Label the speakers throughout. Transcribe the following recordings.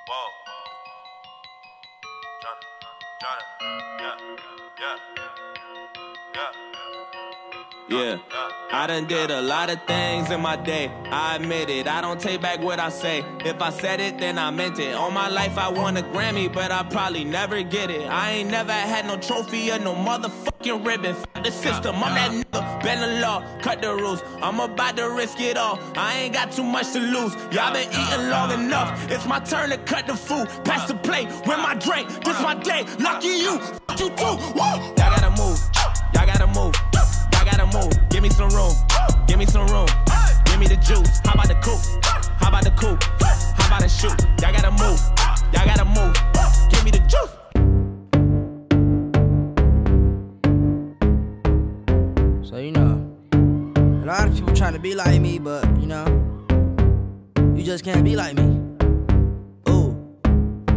Speaker 1: Whoa.
Speaker 2: Yeah, I done did a lot of things in my day, I admit it, I don't take back what I say. If I said it, then I meant it. All my life I won a Grammy, but I probably never get it. I ain't never had no trophy or no motherfucking ribbon. F the system, I'm that nigga, bend the law, cut the rules. I'm about to risk it all, I ain't got too much to lose. Y'all been eating long enough, it's my turn to cut the food. Pass the plate, with my drink, this my day. Lucky you, f you too, woo! Y'all gotta move, y'all gotta move. Gotta move, give me some room, give me some room, give me the juice. How about the coupe? How about the coupe? How about the shoot? Y'all gotta move, y'all gotta move, give me the juice.
Speaker 3: So you know, a lot of people trying to be like me, but you know, you just can't be like me. Ooh,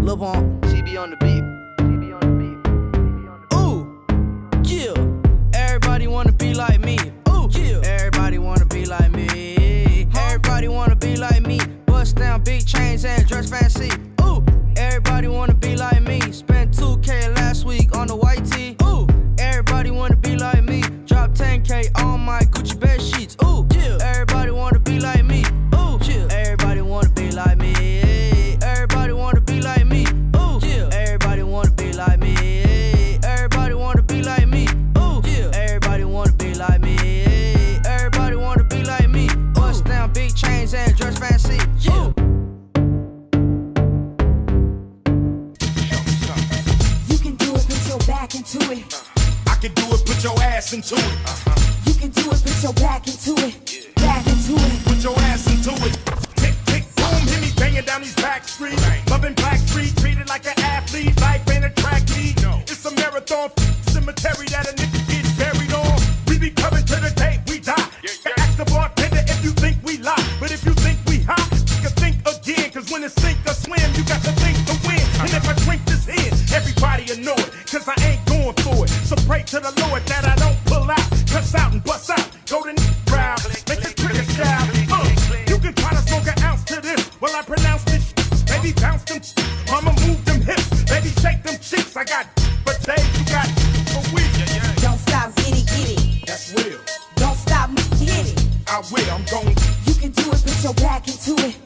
Speaker 3: Lil Pump, CB on the beat. Everybody wanna be like me. Ooh, yeah. Everybody wanna be like me. Everybody wanna be like me. Bust down big chains and dress fancy. Ooh, everybody wanna be like me. Spent 2K last week on the white tee. Ooh, everybody wanna be like me. Drop 10K on my Gucci bed sheets. Ooh, yeah. Everybody wanna be like me. Ooh, yeah. Everybody wanna be like me. Everybody wanna be like me. Ooh, yeah. Everybody wanna be like me. Everybody wanna be like me. Everybody wanna be like me. Everybody wanna be like me. Bust down big chains and dress fancy. Yeah.
Speaker 4: You can do it, put your back into it.
Speaker 5: I can do it, put your ass into it.
Speaker 4: You can do it, put your back into it. Back into it.
Speaker 5: Put your ass into it. Tick, tick, boom, hit me banging down these back streets. Loving Black Street, treated like an athlete. Life ain't a track meet. It's a marathon cemetery that a nigga gets buried on. We be coming to the day we die. Ask the bartender if you think we lie. But if you think we hot, you can think again. Cause when it's sink or swim, you got to think to win. And if I drink this in, everybody will know it. Cause I ain't going for it. So pray to the Lord that I don't pull out. Cuss out and bust out. Go to crowd. Make the trigger shout. You can try to smoke an ounce to this. Well, I pronounce this. Baby, bounce them. Mama, move them hips. Baby, shake them cheeks. I got but days you got for weeks.
Speaker 4: Don't stop, get it.
Speaker 5: That's real.
Speaker 4: Don't stop, hit it.
Speaker 5: I will, I'm going.
Speaker 4: You can do it, put your back into it.